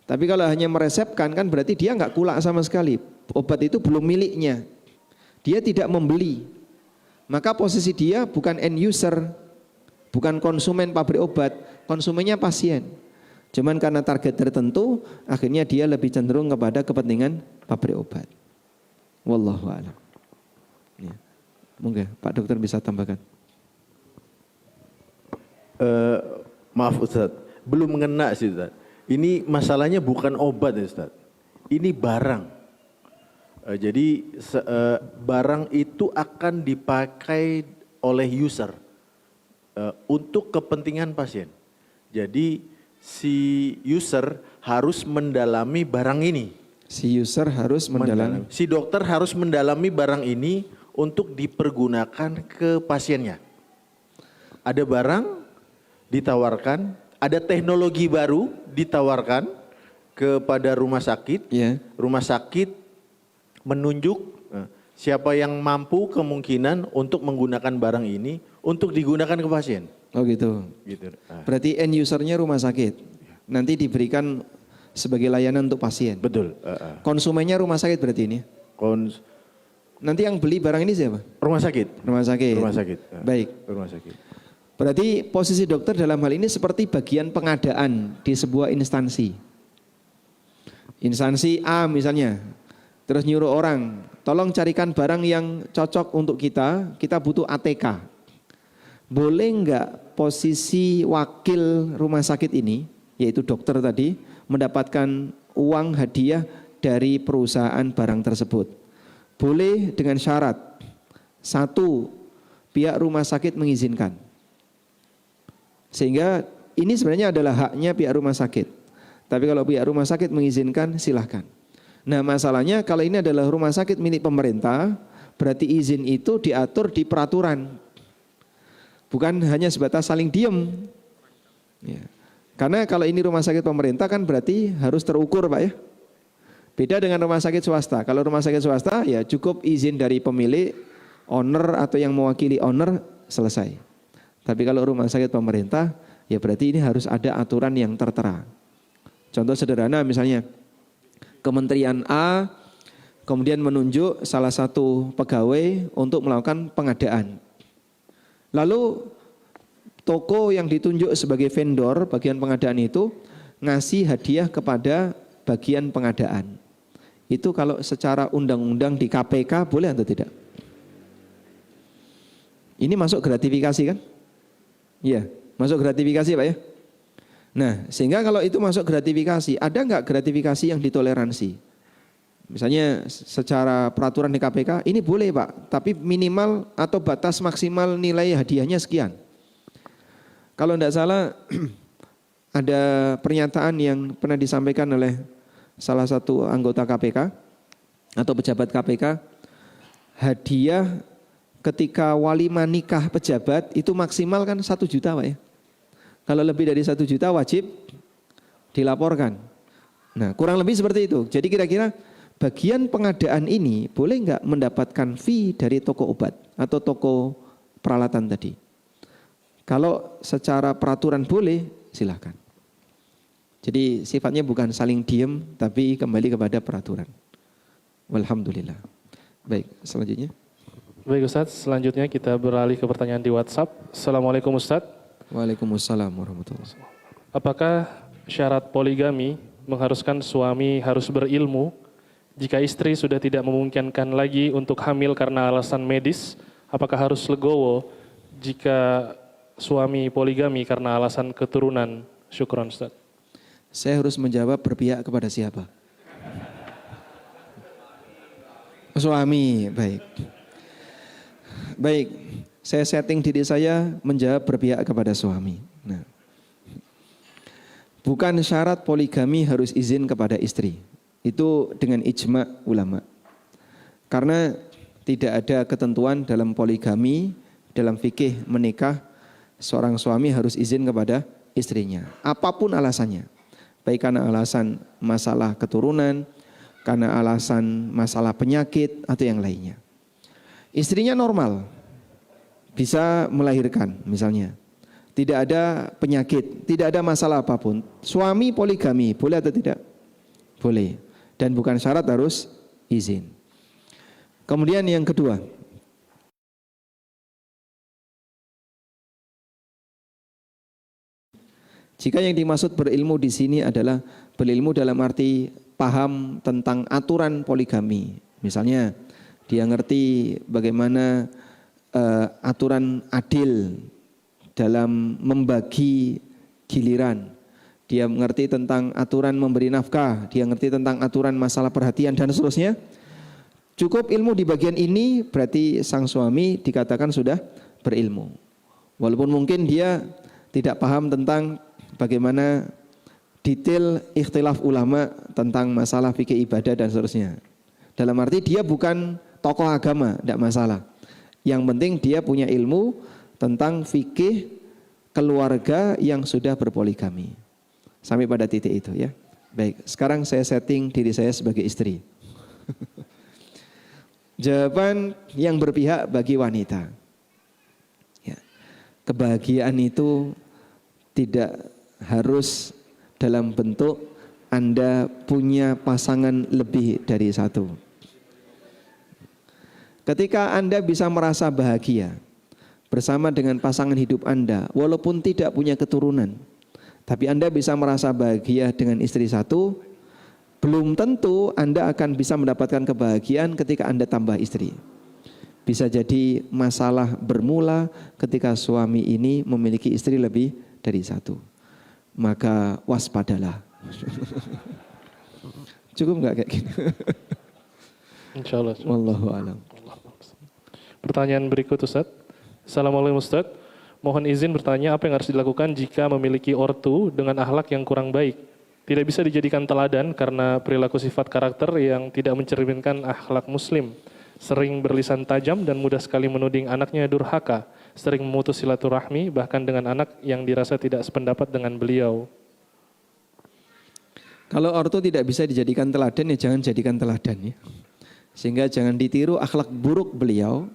Tapi kalau hanya meresepkan kan berarti dia nggak kulak sama sekali. Obat itu belum miliknya. Dia tidak membeli, maka posisi dia bukan end user, bukan konsumen pabrik obat, konsumennya pasien. Cuman karena target tertentu, akhirnya dia lebih cenderung kepada kepentingan pabrik obat. Wallahu a'lam. Ya. Mungkin Pak Dokter bisa tambahkan. Maaf Ustaz, belum mengena sih Ustaz. Ini masalahnya bukan obat ya Ustaz, ini barang. Jadi barang itu akan dipakai oleh user untuk kepentingan pasien. Jadi si user harus mendalami barang ini. Si user harus mendalami. Si dokter harus mendalami barang ini untuk dipergunakan ke pasiennya. Ada barang ditawarkan, ada teknologi baru ditawarkan kepada rumah sakit. Yeah. Rumah sakit menunjuk siapa yang mampu kemungkinan untuk menggunakan barang ini untuk digunakan ke pasien. Oh gitu. Berarti end usernya rumah sakit. Nanti diberikan sebagai layanan untuk pasien. Betul. Konsumennya rumah sakit berarti ini. Nanti yang beli barang ini siapa? Rumah sakit. Rumah sakit. Rumah sakit. Baik. Rumah sakit. Berarti posisi dokter dalam hal ini seperti bagian pengadaan di sebuah instansi. Instansi A misalnya. Terus nyuruh orang, tolong carikan barang yang cocok untuk kita butuh ATK. Boleh enggak posisi wakil rumah sakit ini, yaitu dokter tadi, mendapatkan uang hadiah dari perusahaan barang tersebut? Boleh dengan syarat, satu, pihak rumah sakit mengizinkan. Sehingga ini sebenarnya adalah haknya pihak rumah sakit. Tapi kalau pihak rumah sakit mengizinkan, silahkan. Nah masalahnya kalau ini adalah rumah sakit milik pemerintah, berarti izin itu diatur di peraturan. Bukan hanya sebatas saling diem. Ya. Karena kalau ini rumah sakit pemerintah kan berarti harus terukur Pak ya. Beda dengan rumah sakit swasta. Kalau rumah sakit swasta ya cukup izin dari pemilik, owner atau yang mewakili owner, selesai. Tapi kalau rumah sakit pemerintah ya berarti ini harus ada aturan yang tertera. Contoh sederhana misalnya, Kementerian A kemudian menunjuk salah satu pegawai untuk melakukan pengadaan. Lalu toko yang ditunjuk sebagai vendor bagian pengadaan itu ngasih hadiah kepada bagian pengadaan. Itu kalau secara undang-undang di KPK boleh atau tidak? Ini masuk gratifikasi kan? Iya, masuk gratifikasi Pak ya? Nah, sehingga kalau itu masuk gratifikasi, ada enggak gratifikasi yang ditoleransi? Misalnya secara peraturan di KPK ini boleh Pak, tapi minimal atau batas maksimal nilai hadiahnya sekian. Kalau tidak salah ada pernyataan yang pernah disampaikan oleh salah satu anggota KPK atau pejabat KPK, hadiah ketika walimah nikah pejabat itu maksimal kan 1 juta Pak ya. Kalau lebih dari 1 juta wajib dilaporkan. Nah kurang lebih seperti itu. Jadi kira-kira bagian pengadaan ini boleh nggak mendapatkan fee dari toko obat atau toko peralatan tadi? Kalau secara peraturan boleh, silakan. Jadi sifatnya bukan saling diem, tapi kembali kepada peraturan. Walhamdulillah. Baik, selanjutnya. Baik Ustadz, selanjutnya kita beralih ke pertanyaan di WhatsApp. Assalamualaikum Ustadz. Waalaikumsalam warahmatullahi wabarakatuh. Apakah syarat poligami mengharuskan suami harus berilmu? Jika istri sudah tidak memungkinkan lagi untuk hamil karena alasan medis, apakah harus legowo jika suami poligami karena alasan keturunan? Syukran Ustaz. Saya harus menjawab berpihak kepada siapa? Suami, baik. Baik, saya setting diri saya menjawab berpihak kepada suami. Nah, bukan syarat poligami harus izin kepada istri. Itu dengan ijma ulama. Karena tidak ada ketentuan dalam poligami, dalam fikih menikah, seorang suami harus izin kepada istrinya. Apapun alasannya. Baik karena alasan masalah keturunan, karena alasan masalah penyakit, atau yang lainnya. Istrinya normal, bisa melahirkan misalnya. Tidak ada penyakit, tidak ada masalah apapun. Suami poligami, boleh atau tidak? Boleh. Dan bukan syarat harus izin. Kemudian yang kedua, jika yang dimaksud berilmu di sini adalah berilmu dalam arti paham tentang aturan poligami. Misalnya dia ngerti bagaimana aturan adil dalam membagi giliran. Dia mengerti tentang aturan memberi nafkah, dia ngerti tentang aturan masalah perhatian dan seterusnya. Cukup ilmu di bagian ini berarti sang suami dikatakan sudah berilmu. Walaupun mungkin dia tidak paham tentang bagaimana detail ikhtilaf ulama tentang masalah fikih ibadah dan seterusnya. Dalam arti dia bukan tokoh agama, tidak masalah. Yang penting dia punya ilmu tentang fikih keluarga yang sudah berpoligami. Sampai pada titik itu ya. Baik, sekarang saya setting diri saya sebagai istri. Jawaban yang berpihak bagi wanita. Ya. Kebahagiaan itu tidak harus dalam bentuk Anda punya pasangan lebih dari satu. Ketika Anda bisa merasa bahagia bersama dengan pasangan hidup Anda, walaupun tidak punya keturunan, tapi Anda bisa merasa bahagia dengan istri satu, belum tentu Anda akan bisa mendapatkan kebahagiaan ketika Anda tambah istri. Bisa jadi masalah bermula ketika suami ini memiliki istri lebih dari satu. Maka waspadalah. Cukup nggak kayak gini? Insya Allah. Wallahu a'lam. Pertanyaan berikut Ustaz. Assalamualaikum Ustaz. Mohon izin bertanya apa yang harus dilakukan jika memiliki ortu dengan akhlak yang kurang baik. Tidak bisa dijadikan teladan karena perilaku sifat karakter yang tidak mencerminkan akhlak muslim. Sering berlisan tajam dan mudah sekali menuding anaknya durhaka. Sering memutus silaturahmi bahkan dengan anak yang dirasa tidak sependapat dengan beliau. Kalau ortu tidak bisa dijadikan teladan ya jangan jadikan teladan ya. Sehingga jangan ditiru akhlak buruk beliau.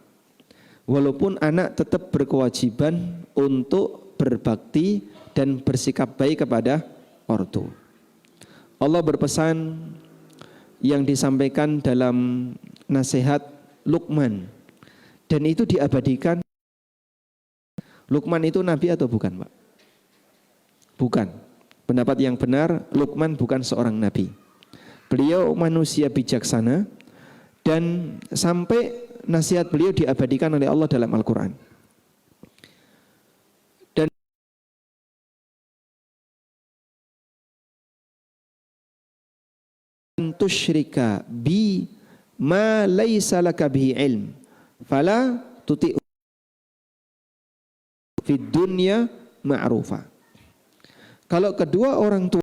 Walaupun anak tetap berkewajiban untuk berbakti dan bersikap baik kepada ortu. Allah berpesan yang disampaikan dalam nasihat Luqman. Dan itu diabadikan. Luqman itu nabi atau bukan Pak? Bukan. Pendapat yang benar, Luqman bukan seorang nabi. Beliau manusia bijaksana dan sampai nasihat beliau diabadikan oleh Allah dalam Al-Quran. Dan tusyrika bi ma laisa laka bihi ilm fala tuti fid dunya ma'rufa. Kalau kedua orang tua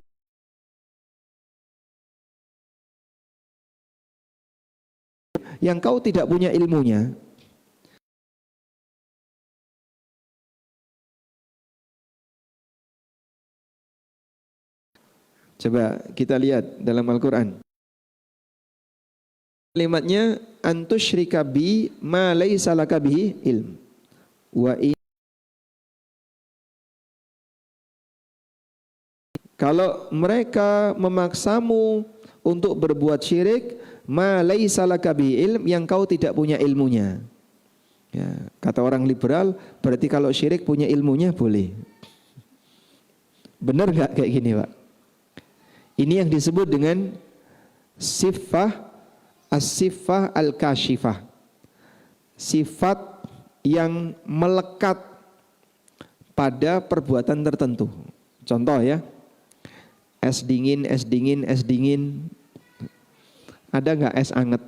yang kau tidak punya ilmunya, coba kita lihat dalam Al-Quran. Kalimatnya antusyrika bi ma laisa laka bihi ilm. Kalau mereka memaksamu untuk berbuat syirik, ma laisa laka bihi ilm, yang kau tidak punya ilmunya. Ya, kata orang liberal, berarti kalau syirik punya ilmunya boleh. Benar nggak kayak gini, Pak? Ini yang disebut dengan sifah as-sifah al-kashifah. Sifat yang melekat pada perbuatan tertentu. Contoh ya, es dingin, es dingin, es dingin. Ada nggak es anget?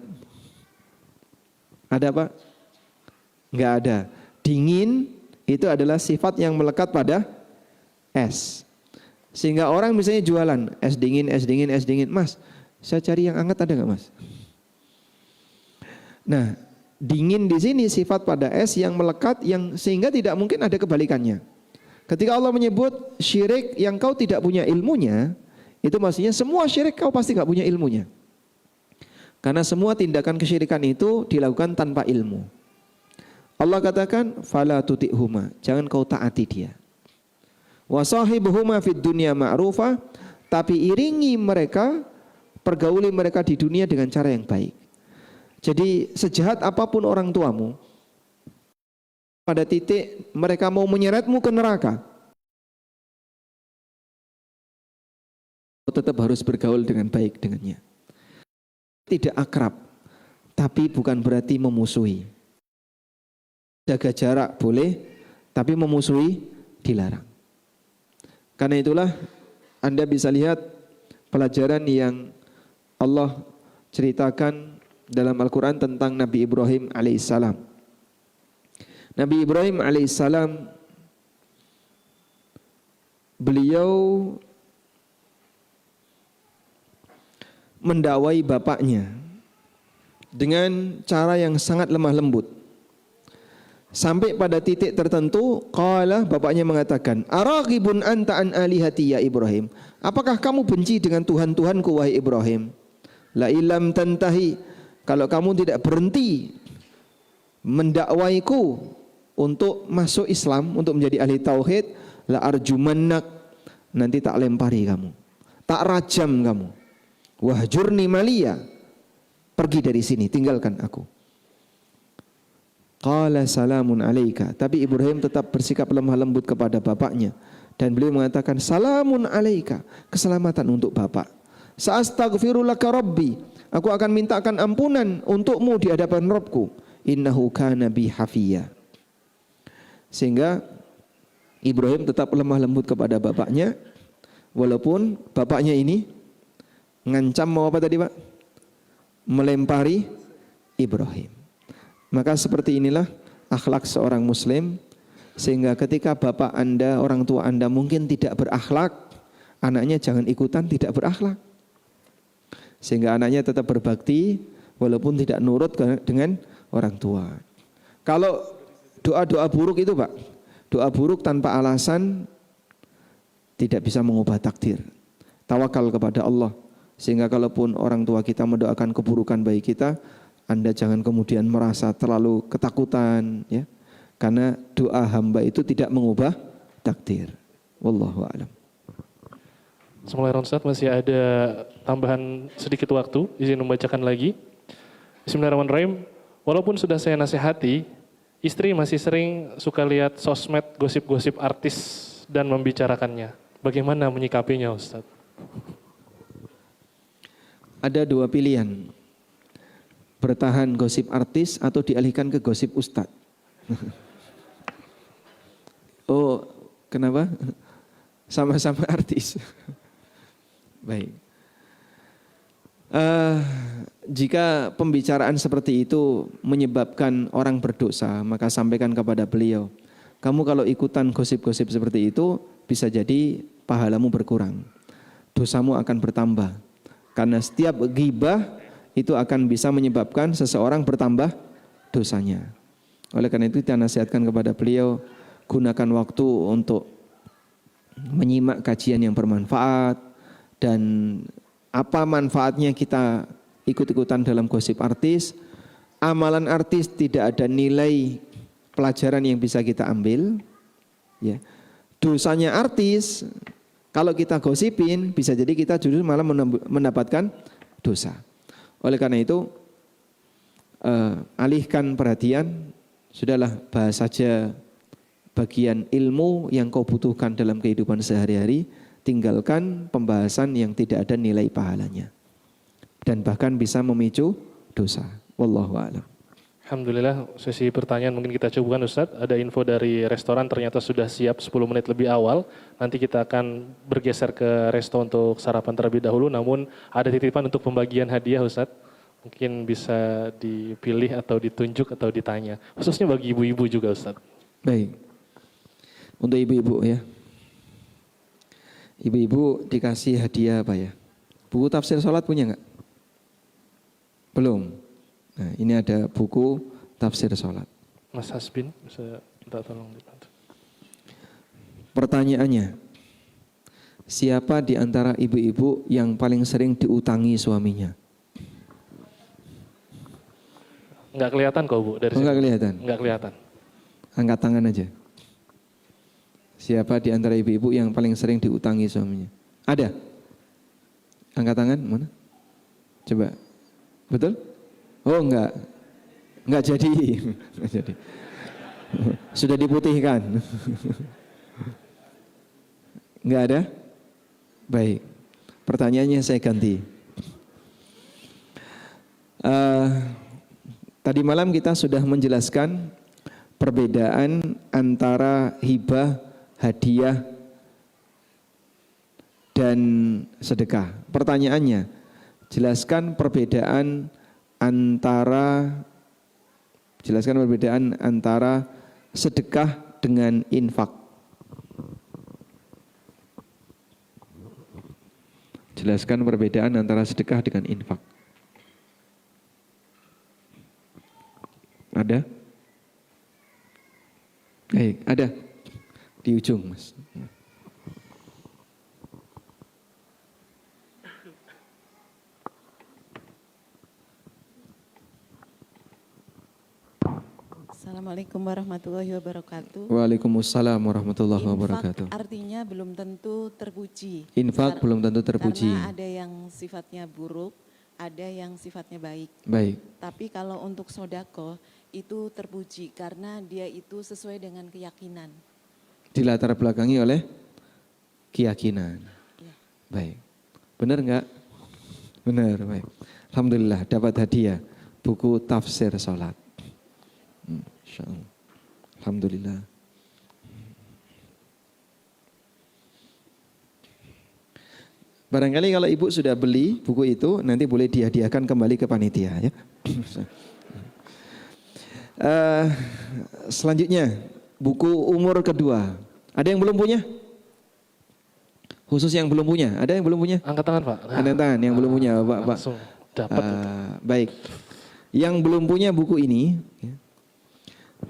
Ada Pak? Nggak ada. Dingin itu adalah sifat yang melekat pada es. Sehingga orang misalnya jualan es dingin, es dingin, es dingin. Mas, saya cari yang hangat, ada nggak Mas? Nah, dingin di sini sifat pada es yang melekat, yang sehingga tidak mungkin ada kebalikannya. Ketika Allah menyebut syirik yang kau tidak punya ilmunya, itu maksudnya semua syirik kau pasti nggak punya ilmunya. Karena semua tindakan kesyirikan itu dilakukan tanpa ilmu. Allah katakan, fala tuti'huma, jangan kau taati dia. Wa sahibuhuma fid dunya ma'rufa, tapi iringi mereka, pergauli mereka di dunia dengan cara yang baik. Jadi sejahat apapun orang tuamu, pada titik mereka mau menyeretmu ke neraka, tetap harus bergaul dengan baik dengannya. Tidak akrab, tapi bukan berarti memusuhi. Jaga jarak boleh, tapi memusuhi dilarang. Karena itulah Anda bisa lihat pelajaran yang Allah ceritakan dalam Al-Quran tentang Nabi Ibrahim alaihissalam. Nabi Ibrahim alaihissalam, beliau mendakwai bapaknya dengan cara yang sangat lemah lembut. Sampai pada titik tertentu, qala, bapaknya mengatakan, araghibun anta an alihati ya Ibrahim? Apakah kamu benci dengan Tuhan-Tuhanku wahai Ibrahim? La ilam tantahi, kalau kamu tidak berhenti mendakwaiku untuk masuk Islam, untuk menjadi ahli tauhid, la arjumannak, nanti tak lempari kamu, tak rajam kamu. Wahjurni maliya, pergi dari sini, tinggalkan aku. Qala salamun alaika, tapi Ibrahim tetap bersikap lemah lembut kepada bapaknya, dan beliau mengatakan salamun alaika, keselamatan untuk bapak. Sa'astaghfiru laka rabbi, aku akan mintakan ampunan untukmu di hadapan Rabbku. Innahu kana bi hafiyya. Sehingga Ibrahim tetap lemah lembut kepada bapaknya, walaupun bapaknya ini ngancam mau apa tadi Pak? Melempari Ibrahim. Maka seperti inilah akhlak seorang muslim, sehingga ketika bapak Anda, orang tua Anda mungkin tidak berakhlak, anaknya jangan ikutan tidak berakhlak. Sehingga anaknya tetap berbakti walaupun tidak nurut dengan orang tua. Kalau doa-doa buruk itu Pak, doa buruk tanpa alasan tidak bisa mengubah takdir. Tawakal kepada Allah. Sehingga kalaupun orang tua kita mendoakan keburukan bagi kita, Anda jangan kemudian merasa terlalu ketakutan, ya, karena doa hamba itu tidak mengubah takdir. Wallahu a'lam. Bismillahirrahmanirrahim, Ustaz, masih ada tambahan sedikit waktu, izin membacakan lagi. Bismillahirrahmanirrahim. Walaupun sudah saya nasihati, istri masih sering suka lihat sosmed gosip-gosip artis dan membicarakannya. Bagaimana menyikapinya, Ustaz? Ada dua pilihan. Bertahan gosip artis atau dialihkan ke gosip ustadz. Oh, kenapa? Sama-sama artis. Baik. Jika pembicaraan seperti itu menyebabkan orang berdosa, maka sampaikan kepada beliau, kamu kalau ikutan gosip-gosip seperti itu, bisa jadi pahalamu berkurang. Dosamu akan bertambah. Karena setiap ghibah itu akan bisa menyebabkan seseorang bertambah dosanya. Oleh karena itu kita nasihatkan kepada beliau, gunakan waktu untuk menyimak kajian yang bermanfaat, dan apa manfaatnya kita ikut-ikutan dalam gosip artis. Amalan artis tidak ada nilai pelajaran yang bisa kita ambil, ya. Dosanya artis kalau kita gosipin, bisa jadi kita justru malah mendapatkan dosa. Oleh karena itu alihkan perhatian, sudahlah bahas saja bagian ilmu yang kau butuhkan dalam kehidupan sehari-hari, tinggalkan pembahasan yang tidak ada nilai pahalanya dan bahkan bisa memicu dosa. Wallahu a'lam. Alhamdulillah, sesi pertanyaan mungkin kita cukupkan Ustadz. Ada info dari restoran ternyata sudah siap 10 menit lebih awal. Nanti kita akan bergeser ke resto untuk sarapan terlebih dahulu. Namun ada titipan untuk pembagian hadiah Ustadz. Mungkin bisa dipilih atau ditunjuk atau ditanya. Khususnya bagi ibu-ibu juga Ustadz. Baik. Untuk ibu-ibu ya. Ibu-ibu dikasih hadiah apa ya? Buku tafsir sholat punya enggak? Belum. Nah, ini ada buku tafsir sholat. Mas Hasbin, bisa minta tolong dibantu. Pertanyaannya, siapa di antara ibu-ibu yang paling sering diutangi suaminya? Enggak kelihatan kok Bu dari sini. Enggak kelihatan? Enggak kelihatan. Angkat tangan aja. Siapa di antara ibu-ibu yang paling sering diutangi suaminya? Ada? Angkat tangan, mana? Coba. Betul? Oh enggak. Enggak jadi. Enggak jadi. Sudah diputihkan. Enggak ada? Baik. Pertanyaannya saya ganti. Tadi malam kita sudah menjelaskan perbedaan antara hibah, hadiah, dan sedekah. Pertanyaannya, jelaskan perbedaan antara sedekah dengan infak. Jelaskan perbedaan antara sedekah dengan infak. Ada? Baik, ada. Di ujung, Mas. Assalamualaikum warahmatullahi wabarakatuh. Waalaikumsalam warahmatullahi wabarakatuh. Infak artinya belum tentu terpuji. Infak belum tentu terpuji. Karena ada yang sifatnya buruk, ada yang sifatnya baik. Baik. Tapi kalau untuk sodako itu terpuji karena dia itu sesuai dengan keyakinan. Dilatar belakangi oleh keyakinan. Ya. Baik. Benar enggak? Benar, baik. Alhamdulillah dapat hadiah buku tafsir salat. Insyaallah. Alhamdulillah. Barangkali kalau ibu sudah beli buku itu, nanti boleh dihadiahkan kembali ke panitia ya. Selanjutnya, buku umur kedua. Ada yang belum punya? Khusus yang belum punya. Ada yang belum punya? Angkat tangan Pak. Angkat tangan yang belum punya, Pak. Langsung dapat. Baik. Yang belum punya buku ini,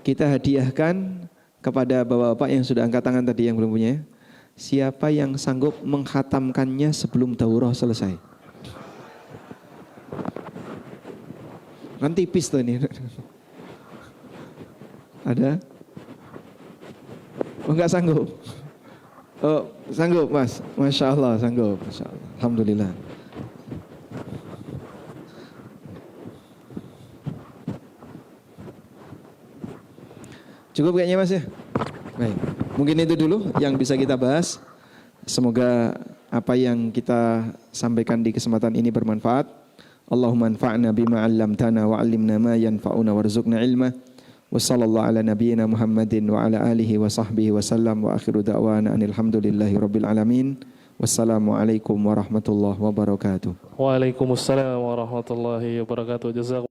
kita hadiahkan kepada bapak-bapak yang sudah angkat tangan tadi yang belum punya. Siapa yang sanggup menghatamkannya sebelum daurah selesai? Kan tipis tuh ini. Ada? Oh enggak sanggup? Oh sanggup Mas? Masya Allah sanggup. Masya Allah. Alhamdulillah. Cukup kayaknya Mas ya? Baik. Mungkin itu dulu yang bisa kita bahas. Semoga apa yang kita sampaikan di kesempatan ini bermanfaat. Allahumma anfa'na bima 'allamtana wa 'allimna ma yanfa'una warzuqna ilma. Wa sallallahu ala nabiyyina Muhammadin wa ala alihi wa sahbihi wa sallam wa akhiru da'wana alhamdulillahi rabbil alamin. Wassalamualaikum warahmatullahi wabarakatuh. Waalaikumsalam warahmatullahi wabarakatuh. Jazakumullah.